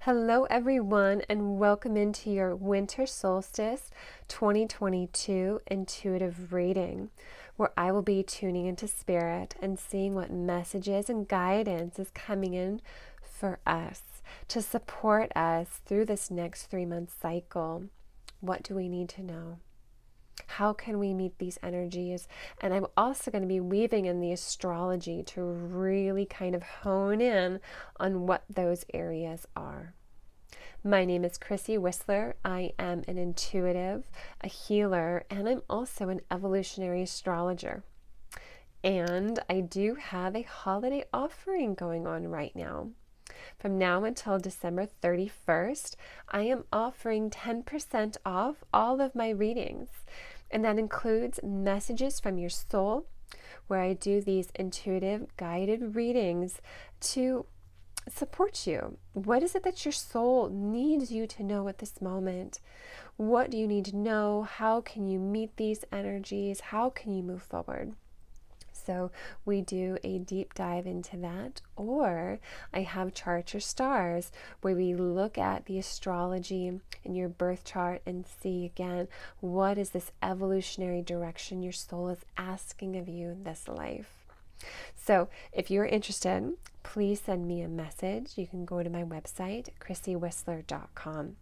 Hello everyone, and welcome into your Winter Solstice 2022 intuitive reading, where I will be tuning into spirit and seeing what messages and guidance is coming in for us to support us through this next 3-month cycle. What do we need to know? How can we meet these energies? And I'm also going to be weaving in the astrology to really kind of hone in on what those areas are. My name is Chrissy Whistler. I am an intuitive, a healer, and I'm also an evolutionary astrologer. And I do have a holiday offering going on right now. From now until December 31st, I am offering 10% off all of my readings. And that includes messages from your soul, where I do these intuitive guided readings to support you. What is it that your soul needs you to know at this moment? What do you need to know? How can you meet these energies? How can you move forward? So we do a deep dive into that, or I have Chart Your Stars, where we look at the astrology in your birth chart and see again, what is this evolutionary direction your soul is asking of you in this life? So if you're interested, please send me a message. You can go to my website, chrissywhistler.com.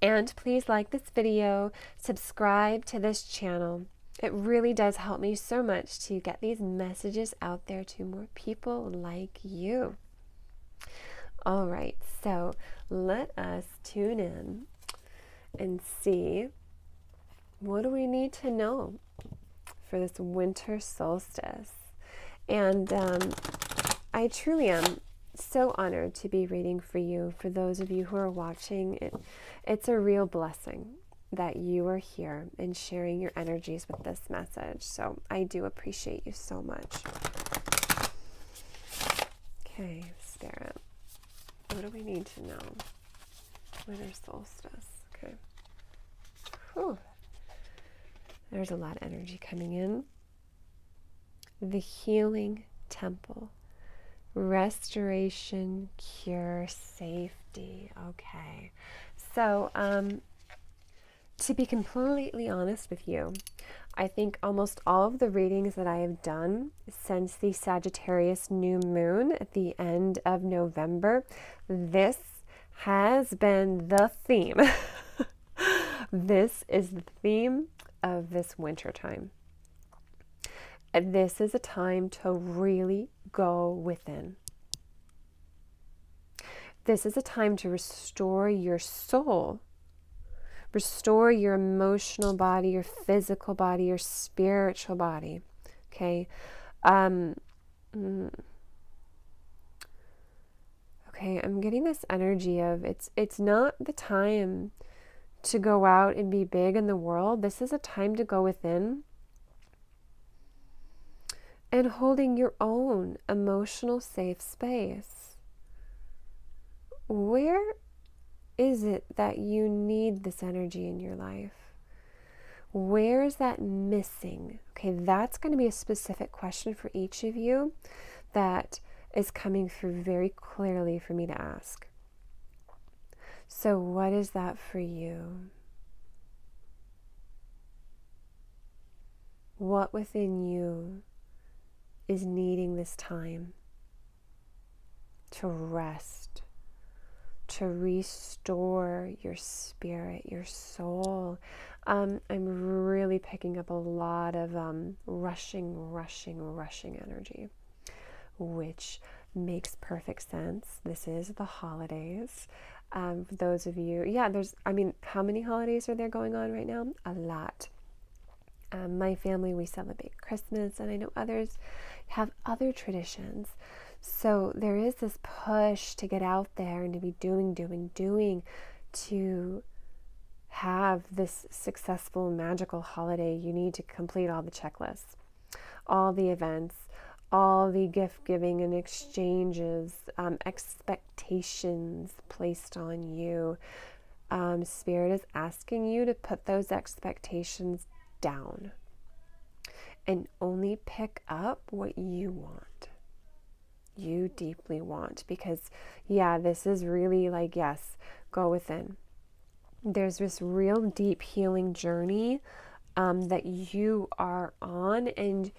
And please like this video, subscribe to this channel. It really does help me so much to get these messages out there to more people like you. All right, so let us tune in and see, what do we need to know for this winter solstice? And I truly am so honored to be reading for you. For those of you who are watching, it's a real blessing that you are here and sharing your energies with this message. So I do appreciate you so much. Okay, Spirit, what do we need to know? Winter solstice. Okay. Whew. There's a lot of energy coming in. The healing temple. Restoration, cure, safety. Okay. So, to be completely honest with you, I think almost all of the readings that I have done since the Sagittarius new moon at the end of November, this has been the theme. This is the theme of this winter time. This is a time to really go within. This is a time to restore your soul, restore your emotional body, your physical body, your spiritual body. Okay. Okay, I'm getting this energy of it's not the time to go out and be big in the world. This is a time to go within and holding your own emotional safe space. Where is it that you need this energy in your life? Where is that missing? Okay, that's going to be a specific question for each of you that is coming through very clearly for me to ask. So what is that for you? What within you is needing this time to rest, to restore your spirit, your soul? I'm really picking up a lot of rushing energy, which makes perfect sense. This is the holidays. For those of you, how many holidays are there going on right now? A lot. My family, we celebrate Christmas, and I know others have other traditions. So there is this push to get out there and to be doing, to have this successful, magical holiday. You need to complete all the checklists, all the events, all the gift giving and exchanges, expectations placed on you. Spirit is asking you to put those expectations down and only pick up what you want. You deeply want, because yeah, this is really like, yes, go within. There's this real deep healing journey that you are on. And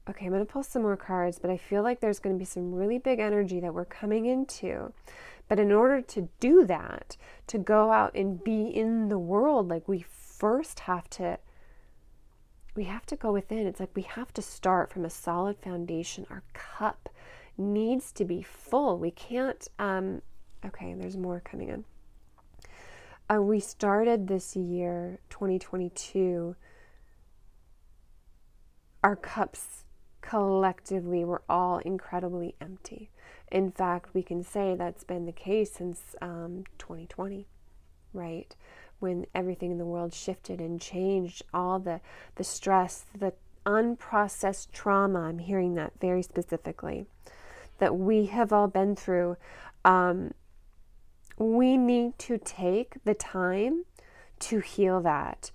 okay, I'm going to pull some more cards, but I feel like there's going to be some really big energy that we're coming into. But in order to do that, to go out and be in the world, like we first have to go within. It's like we have to start from a solid foundation. Our cup needs to be full. We can't, okay, there's more coming in. We started this year, 2022, our cups collectively were all incredibly empty. In fact, we can say that's been the case since 2020, right? When everything in the world shifted and changed, all the stress, the unprocessed trauma, I'm hearing that very specifically, that we have all been through. We need to take the time to heal that,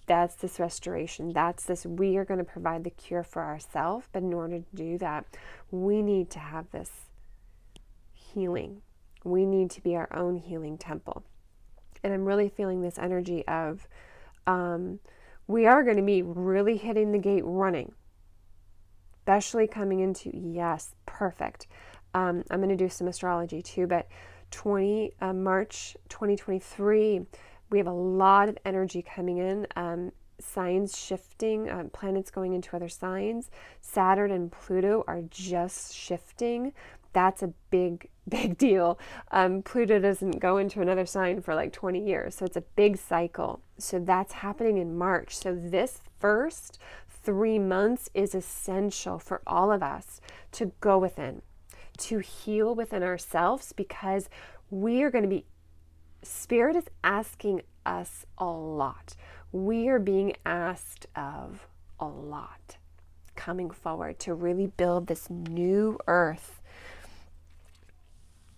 that's this restoration. That's this, we are going to provide the cure for ourselves. But in order to do that, we need to have this healing. We need to be our own healing temple. And I'm really feeling this energy of, we are going to be really hitting the gate running, especially coming into, yes, perfect. I'm going to do some astrology too, but March 2023, we have a lot of energy coming in, signs shifting, planets going into other signs. Saturn and Pluto are just shifting. That's a big, big deal. Pluto doesn't go into another sign for like 20 years, so it's a big cycle. So that's happening in March. So this first 3 months is essential for all of us to go within, to heal within ourselves, because we are going to be, Spirit is asking us a lot. We are being asked of a lot coming forward to really build this new earth.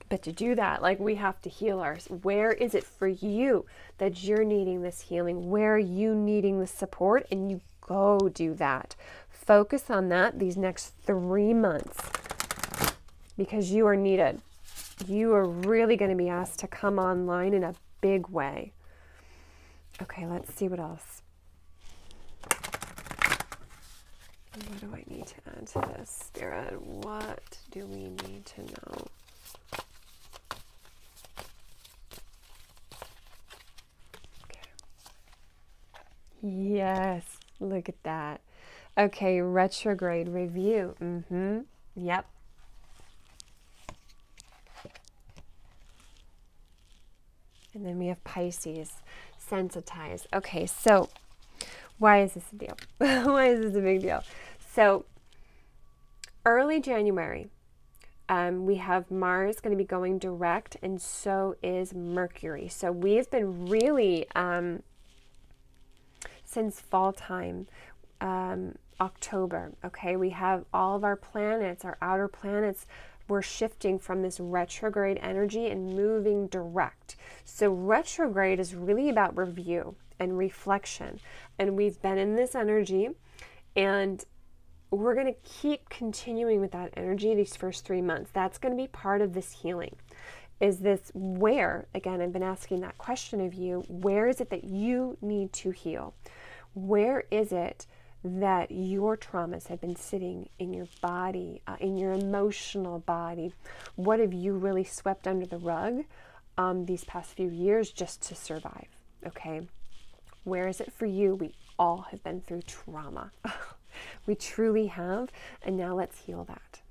But to do that, like, we have to heal ours. Where is it for you that you're needing this healing? Where are you needing the support? And you go do that. Focus on that these next 3 months, because you are needed. You are really going to be asked to come online in a big way. Okay, let's see what else. What do I need to add to this, Spirit? What do we need to know? Okay. Yes, look at that. Okay, retrograde review. Yep. And then we have Pisces, sensitized. Okay, so why is this a deal? Why is this a big deal? So early January, we have Mars going to be going direct, and so is Mercury. So we've been really, since fall time, October, okay, we have all of our planets, our outer planets, we're shifting from this retrograde energy and moving direct. So retrograde is really about review and reflection. And we've been in this energy, and we're going to keep continuing with that energy these first 3 months. That's going to be part of this healing. Is this where, again, I've been asking that question of you, where is it that you need to heal? Where is it that your traumas have been sitting in your body, in your emotional body? What have you really swept under the rug these past few years just to survive? Okay, where is it for you? We all have been through trauma. We truly have, and now let's heal that.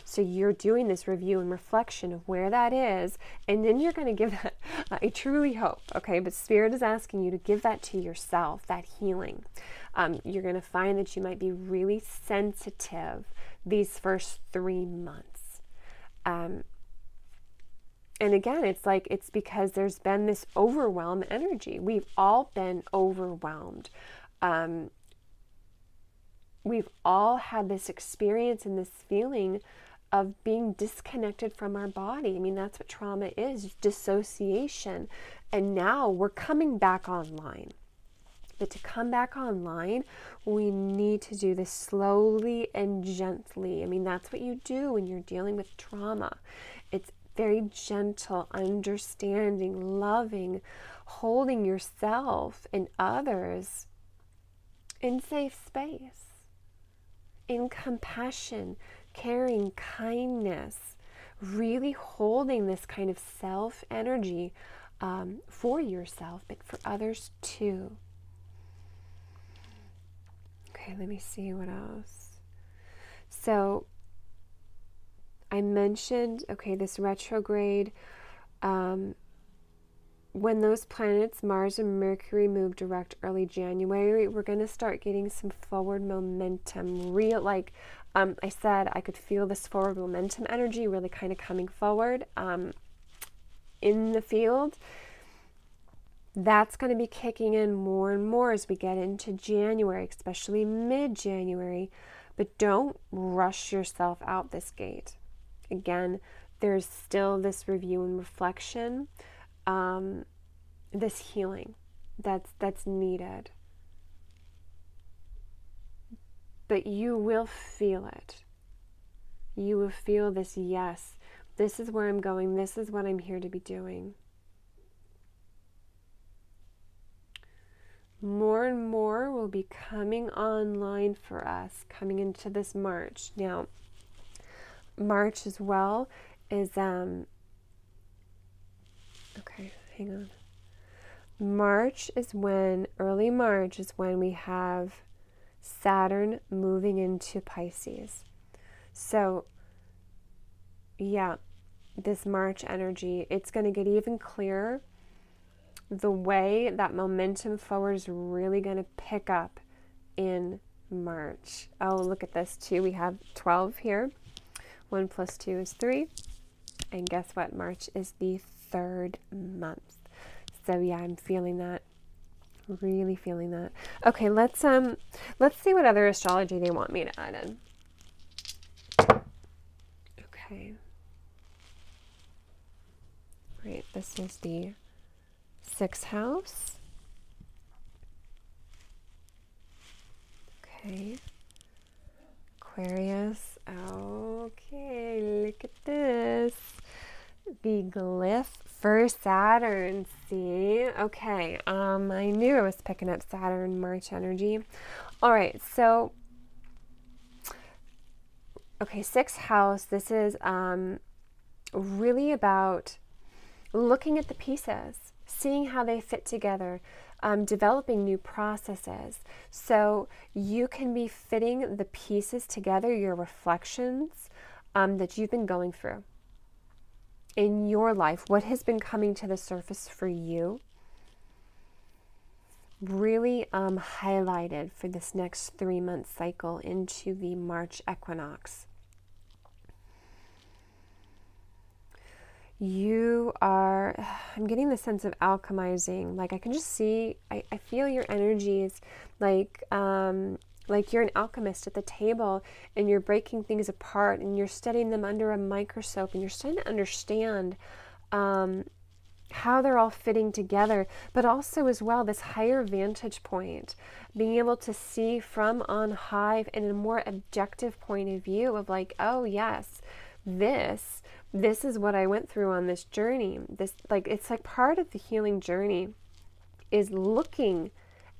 So you're doing this review and reflection of where that is, and then you're going to give that, I truly hope, okay, but Spirit is asking you to give that to yourself, that healing. You're going to find that you might be really sensitive these first 3 months. And again, it's because there's been this overwhelm energy. We've all been overwhelmed. We've all had this experience and this feeling of being disconnected from our body. I mean, that's what trauma is, dissociation. And now we're coming back online. But to come back online, we need to do this slowly and gently. I mean, that's what you do when you're dealing with trauma. It's very gentle, understanding, loving, holding yourself and others in safe space, in compassion, caring, kindness, really holding this kind of self energy for yourself, but for others too. Okay, let me see what else. So I mentioned, okay, this retrograde, when those planets, Mars and Mercury, move direct early January, we're going to start getting some forward momentum. I said, I could feel this forward momentum energy really kind of coming forward in the field. That's going to be kicking in more and more as we get into January, especially mid-January. But don't rush yourself out this gate. Again, there's still this review and reflection, this healing that's needed. But you will feel it. You will feel this, yes, this is where I'm going. This is what I'm here to be doing. More and more will be coming online for us, coming into this March. Now, March as well is, okay, hang on. Early March is when we have Saturn moving into Pisces. So, yeah, this March energy, it's going to get even clearer. The way that momentum forward is really going to pick up in March. Oh, look at this too. We have 12 here. 1 plus 2 is 3. And guess what? March is the 3rd month. So yeah, I'm feeling that. Really feeling that. Okay, let's see what other astrology they want me to add in. Okay. Right, this is the 6th house. Okay. Aquarius. Okay, look at this. The glyph for Saturn. See? Okay. I knew I was picking up Saturn March energy. All right. So, okay, 6th house. This is really about looking at the pieces, seeing how they fit together, developing new processes. So you can be fitting the pieces together, your reflections that you've been going through in your life, what has been coming to the surface for you, really highlighted for this next 3-month cycle into the March equinox. I'm getting the sense of alchemizing. Like I can just see, I feel your energies like you're an alchemist at the table and you're breaking things apart and you're studying them under a microscope and you're starting to understand how they're all fitting together, but also as well this higher vantage point, being able to see from on high in a more objective point of view of like, oh yes, this is what I went through on this journey. It's like part of the healing journey is looking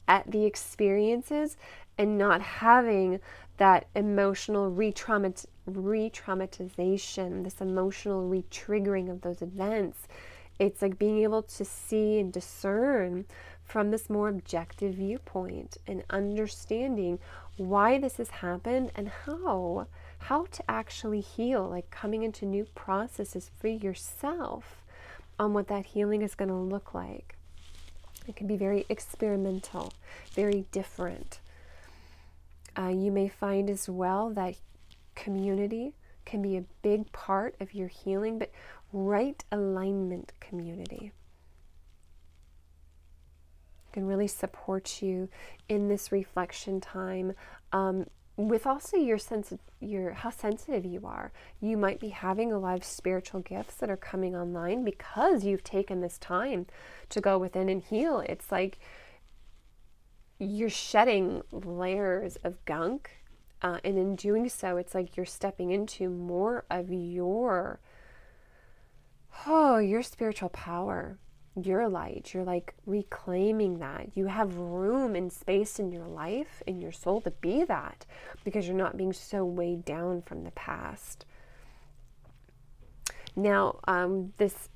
at the experiences and not having that emotional re-traumatization, this emotional re-triggering of those events. It's like being able to see and discern from this more objective viewpoint and understanding why this has happened and how to actually heal, like coming into new processes for yourself on what that healing is going to look like. It can be very experimental, very different. You may find as well that community can be a big part of your healing, but right alignment community can really support you in this reflection time, with also how sensitive you are. You might be having a lot of spiritual gifts that are coming online because you've taken this time to go within and heal. It's like you're shedding layers of gunk. And in doing so, it's like you're stepping into more of your spiritual power, your light. You're like reclaiming that. You have room and space in your life, in your soul, to be that, because you're not being so weighed down from the past. Now, this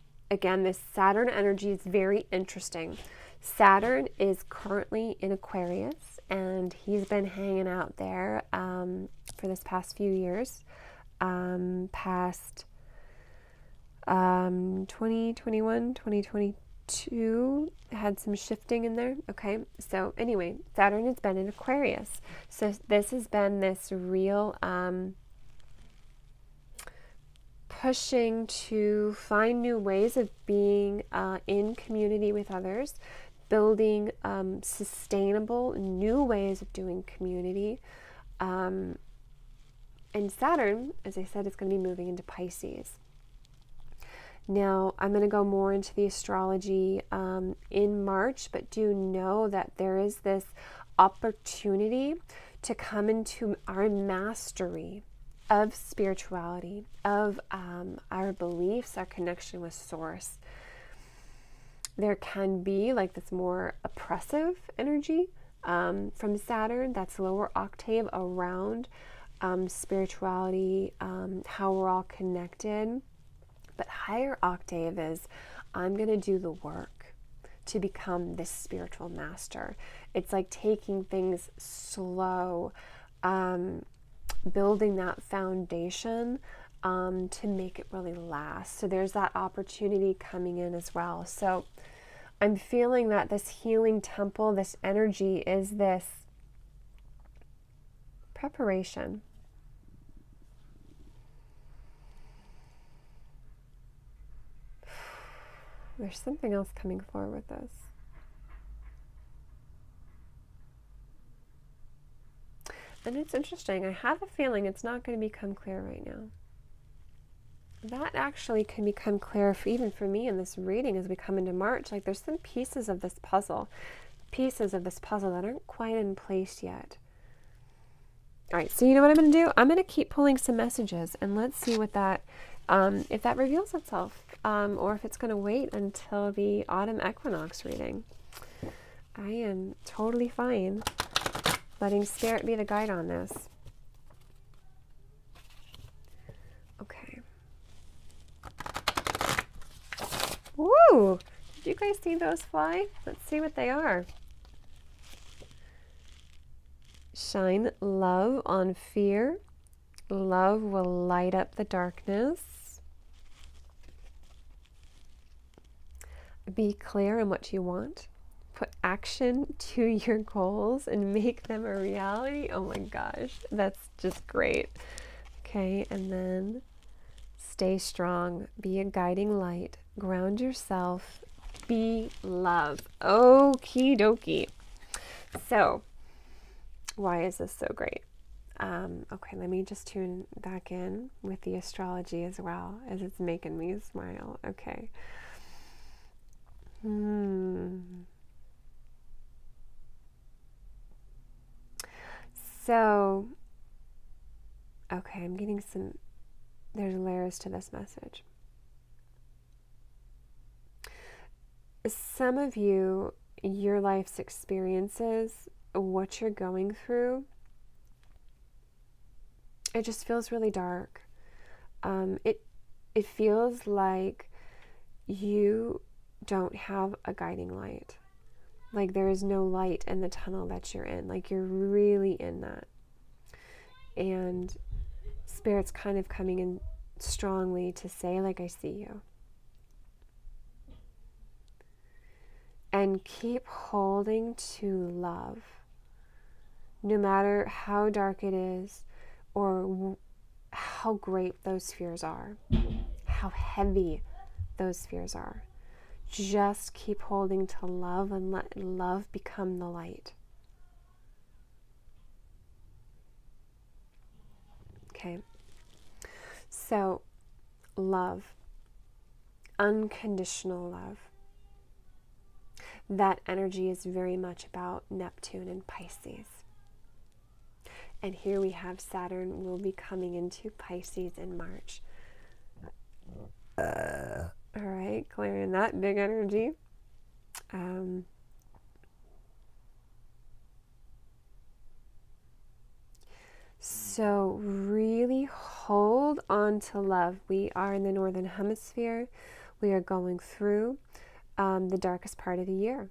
Saturn energy is very interesting. Saturn is currently in Aquarius, and he's been hanging out there for this past few years, past 2021, 2022, had some shifting in there. Okay, so anyway, Saturn has been in Aquarius. So this has been this real pushing to find new ways of being in community with others, building sustainable new ways of doing community. And Saturn, as I said, is going to be moving into Pisces. Now, I'm going to go more into the astrology in March, but do know that there is this opportunity to come into our mastery of spirituality, of our beliefs, our connection with Source. There can be like this more oppressive energy from Saturn, that's lower octave around spirituality, how we're all connected. But higher octave is, I'm going to do the work to become this spiritual master. It's like taking things slow, building that foundation to make it really last. So there's that opportunity coming in as well. So I'm feeling that this healing temple, this energy, is this preparation. There's something else coming forward with this. And it's interesting. I have a feeling it's not going to become clear right now. That actually can become clear even for me in this reading as we come into March. Like there's some pieces of this puzzle that aren't quite in place yet. All right, so you know what I'm going to do? I'm going to keep pulling some messages, and let's see what that, if that reveals itself, or if it's going to wait until the autumn equinox reading. I am totally fine letting Spirit be the guide on this. Okay. Woo! Did you guys see those fly? Let's see what they are. Shine love on fear. Love will light up the darkness. Be clear on what you want. Put action to your goals and make them a reality. Oh my gosh, that's just great. Okay, and then stay strong. Be a guiding light. Ground yourself. Be love. Okie dokie. So, why is this so great? Okay, let me just tune back in with the astrology as well, as it's making me smile. Okay. So, okay, I'm getting there's layers to this message. Some of you, your life's experiences, what you're going through, it just feels really dark. It feels like you don't have a guiding light. Like there is no light in the tunnel that you're in. Like you're really in that. And Spirit's kind of coming in strongly to say, like, I see you. And keep holding to love. No matter how dark it is, or how great those fears are, how heavy those fears are. Just keep holding to love and let love become the light. Okay. So, love. Unconditional love. that energy is very much about Neptune and Pisces. And here we have Saturn will be coming into Pisces in March. All right, clearing that big energy. So really hold on to love. We are in the Northern Hemisphere. We are going through the darkest part of the year.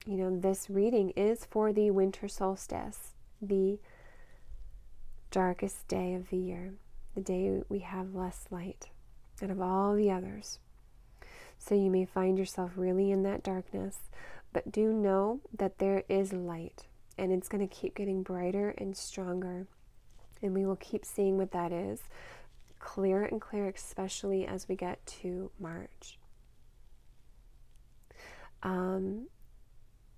You know, this reading is for the winter solstice, the darkest day of the year, the day we have less light out of all the others. So you may find yourself really in that darkness, but do know that there is light, and it's going to keep getting brighter and stronger, and we will keep seeing what that is, clearer and clearer, especially as we get to March.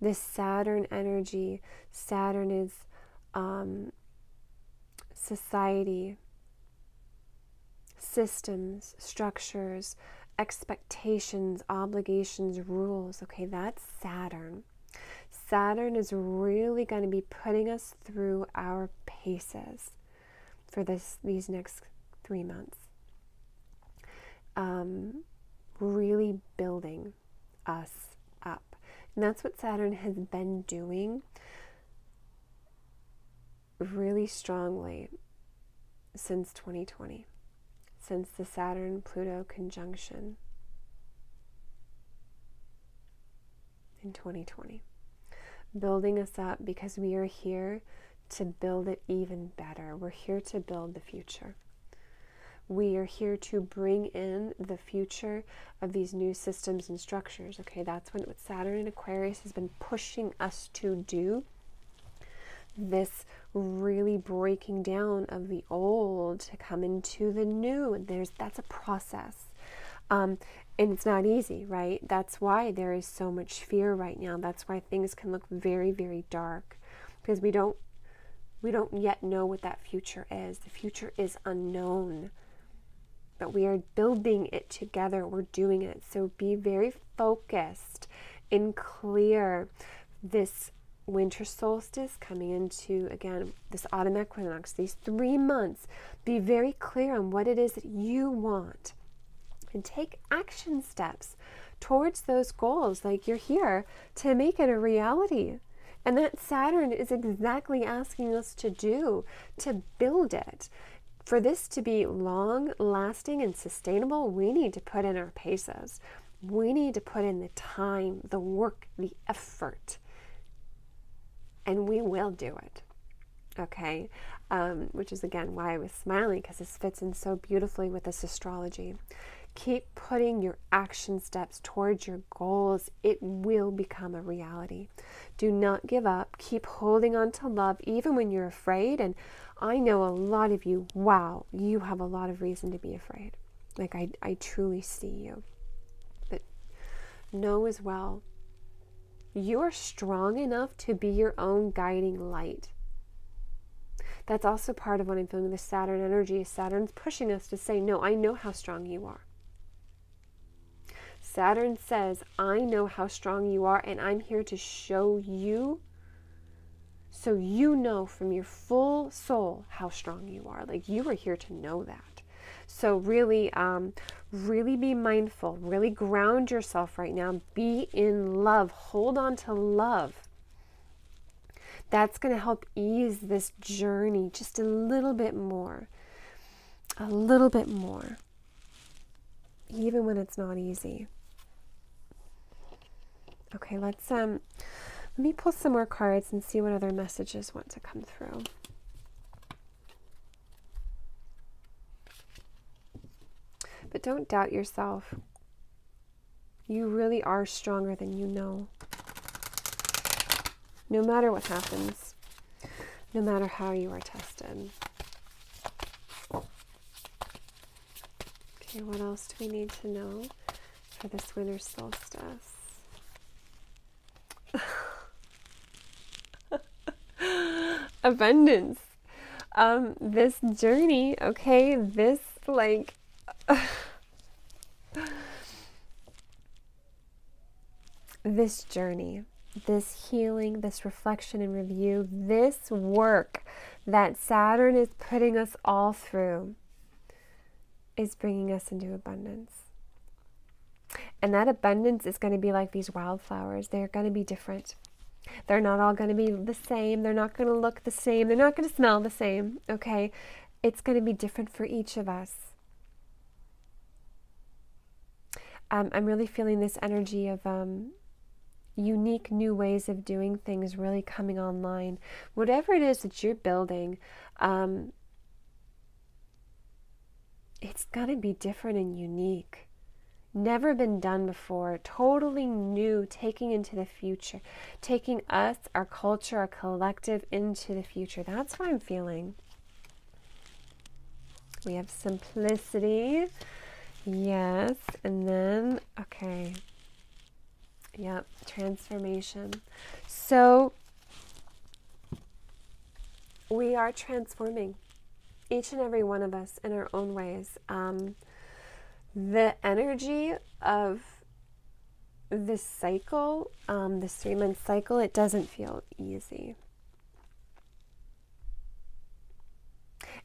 This Saturn energy, Saturn is society, systems, structures, expectations, obligations, rules. Okay, that's Saturn. Saturn is really going to be putting us through our paces for these next 3 months. Really building us up. And that's what Saturn has been doing really strongly since 2020, since the Saturn-Pluto conjunction in 2020. Building us up because we are here to build it even better. We're here to build the future. We are here to bring in the future of these new systems and structures. Okay, that's what Saturn in Aquarius has been pushing us to do. This really breaking down of the old to come into the new. That's a process. And it's not easy, right? That's why there is so much fear right now. That's why things can look very, very dark, because we don't yet know what that future is. The future is unknown, but we are building it together. We're doing it. So be very focused and clear. This winter solstice coming into, again, this autumn equinox, these 3 months, be very clear on what it is that you want and take action steps towards those goals. Like, you're here to make it a reality. And that Saturn is exactly asking us to do, to build it. For this to be long lasting and sustainable, we need to put in our paces. We need to put in the time, the work, the effort. And we will do it. Okay? Which is, again, why I was smiling, because this fits in so beautifully with this astrology. Keep putting your action steps towards your goals. It will become a reality. Do not give up. Keep holding on to love even when you're afraid. And I know a lot of you, wow, you have a lot of reason to be afraid. Like, I truly see you. But know as well, you are strong enough to be your own guiding light. That's also part of what I'm feeling with the Saturn energy. Saturn's pushing us to say, no, I know how strong you are. Saturn says, I know how strong you are, and I'm here to show you, so you know from your full soul how strong you are. Like, you are here to know that. So really, really be mindful. Really ground yourself right now. Be in love. Hold on to love. That's going to help ease this journey just a little bit more. A little bit more. Even when it's not easy. Okay, let me pull some more cards and see what other messages want to come through. But don't doubt yourself. You really are stronger than you know. No matter what happens, no matter how you are tested. Okay, what else do we need to know for this winter solstice? Abundance. This journey, okay, this, like, this journey, this healing, this reflection and review, this work that Saturn is putting us all through is bringing us into abundance. And that abundance is going to be like these wildflowers. They're going to be different. They're not all going to be the same. They're not going to look the same. They're not going to smell the same. Okay? It's going to be different for each of us. I'm really feeling this energy of unique new ways of doing things really coming online. Whatever it is that you're building, it's going to be different and unique. Never been done before, totally new, taking into the future, taking us, our culture, our collective into the future. That's what I'm feeling. We have simplicity, yes, and then, okay, yep, transformation. So we are transforming, each and every one of us in our own ways. The energy of this cycle, this 3-month cycle, it doesn't feel easy.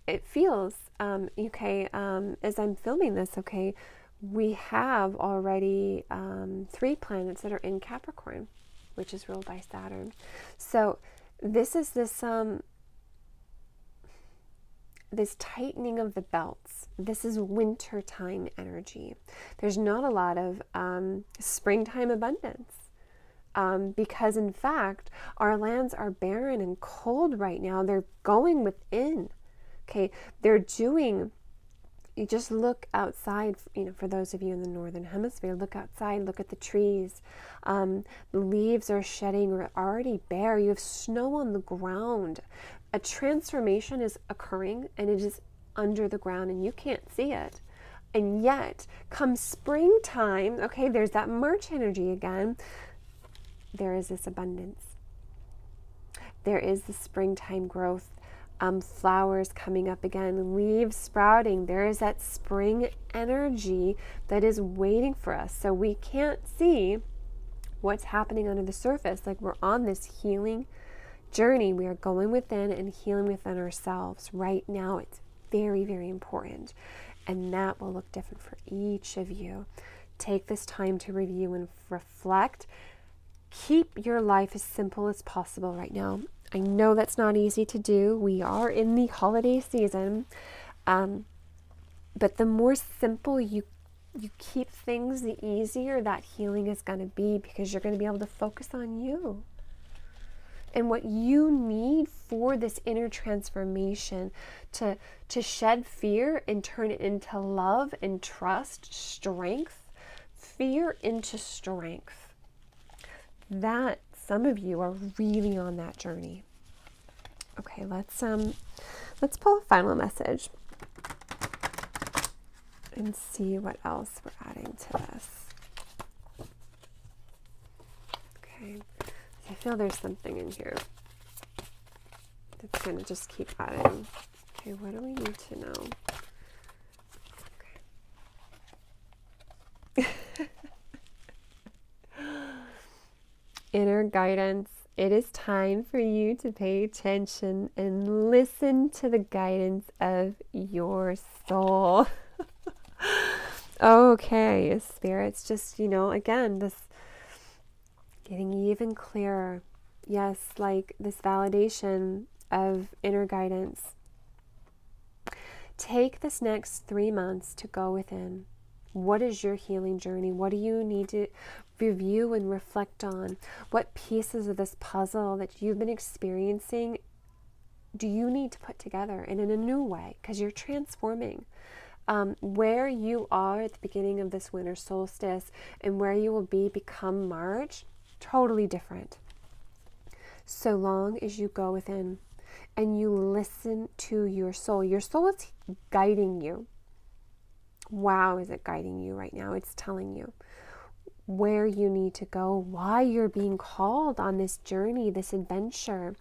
It feels, okay, as I'm filming this, okay, we have already 3 planets that are in Capricorn, which is ruled by Saturn. So this is this tightening of the belts. This is wintertime energy. There's not a lot of springtime abundance because, in fact, our lands are barren and cold right now. They're going within. Okay, they're doing. You just look outside. For those of you in the northern hemisphere, look outside. Look at the trees. The leaves are shedding or already bare. You have snow on the ground. A transformation is occurring and it is under the ground and you can't see it. And yet, come springtime, okay, there's that March energy again, there is this abundance. There is the springtime growth, flowers coming up again, leaves sprouting. There is that spring energy that is waiting for us. So we can't see what's happening under the surface. Like, we're on this healing journey. We are going within and healing within ourselves right now. It's very, very important, and that will look different for each of you. Take this time to review and reflect. Keep your life as simple as possible right now. I know that's not easy to do. We are in the holiday season, but the more simple you keep things, the easier that healing is going to be, because you're going to be able to focus on you and what you need for this inner transformation, to shed fear and turn it into love and trust, strength, fear into strength. That some of you are really on that journey. Okay, let's pull a final message and see what else we're adding to this. Okay. I feel there's something in here that's going to just keep adding. Okay, what do we need to know? Okay. Inner guidance. It is time for you to pay attention and listen to the guidance of your soul. Okay, Spirit's just, again, this getting even clearer. Yes, like this validation of inner guidance. Take this next 3 months to go within. What is your healing journey? What do you need to review and reflect on? What pieces of this puzzle that you've been experiencing do you need to put together and in a new way? Because you're transforming. Where you are at the beginning of this winter solstice and where you will become March, totally different. So long as you go within and you listen to your soul. Your soul is guiding you. Wow, is it guiding you right now? It's telling you where you need to go, why you're being called on this journey, this adventure.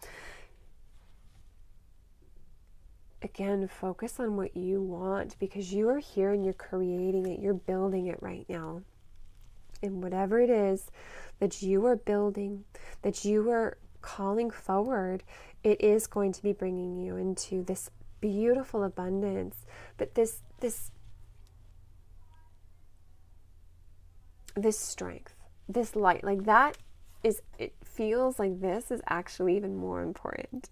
Again, focus on what you want, because you are here and you're creating it. You're building it right now. in whatever it is that you are building, that you are calling forward, it is going to be bringing you into this beautiful abundance, but this strength, this light, like that is, it feels like this is actually even more important,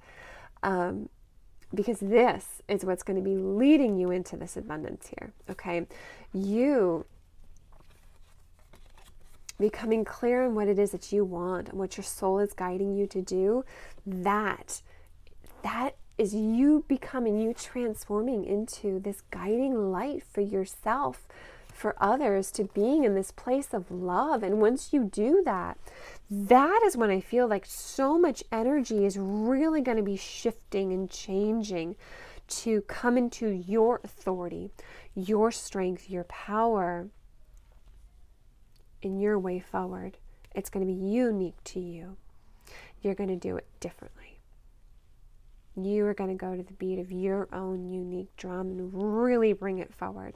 because this is what's going to be leading you into this abundance here. Okay, you becoming clear on what it is that you want and what your soul is guiding you to do, that is you becoming, you transforming into this guiding light for yourself, for others, to being in this place of love. And once you do that, that is when I feel like so much energy is really going to be shifting and changing to come into your authority, your strength, your power, in your way forward. It's going to be unique to you. You're going to do it differently. You are going to go to the beat of your own unique drum and really bring it forward.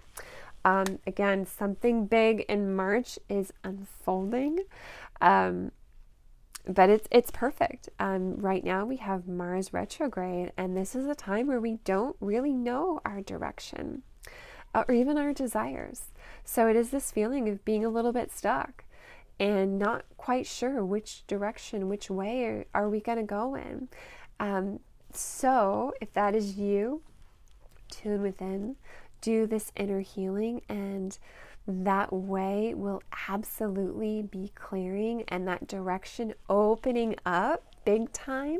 Again, something big in March is unfolding, but it's perfect. Right now we have Mars retrograde, and this is a time where we don't really know our direction or even our desires. So it is this feeling of being a little bit stuck and not quite sure which direction, which way are we going to go in. So if that is you, tune within, do this inner healing, and that way will absolutely be clearing and that direction opening up big time,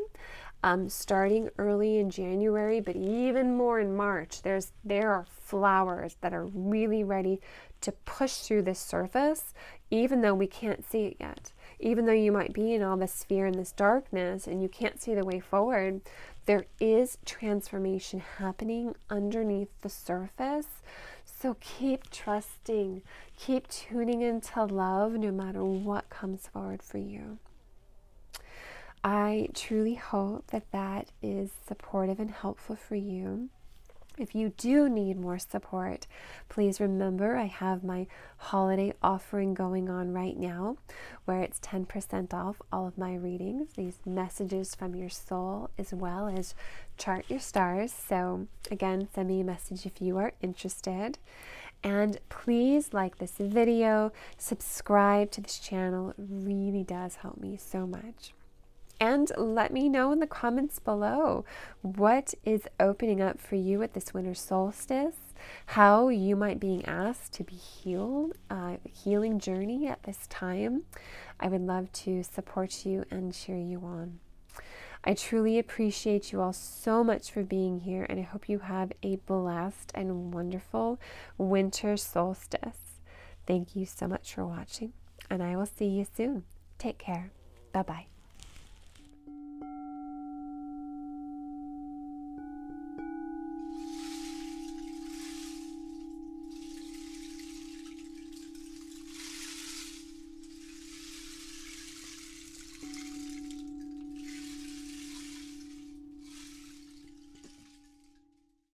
starting early in January, but even more in March. There are flowers that are really ready to push through this surface, even though we can't see it yet. Even though you might be in all this fear and this darkness and you can't see the way forward, there is transformation happening underneath the surface. So keep trusting, keep tuning into love no matter what comes forward for you. I truly hope that that is supportive and helpful for you. If you do need more support, please remember I have my holiday offering going on right now, where it's 10% off all of my readings, these messages from your soul, as well as chart your stars. So again, send me a message if you are interested. And please like this video, subscribe to this channel. It really does help me so much. And let me know in the comments below what is opening up for you at this winter solstice, how you might be asked to be healed, healing journey at this time. I would love to support you and cheer you on. I truly appreciate you all so much for being here, and I hope you have a blessed and wonderful winter solstice. Thank you so much for watching, and I will see you soon. Take care. Bye-bye.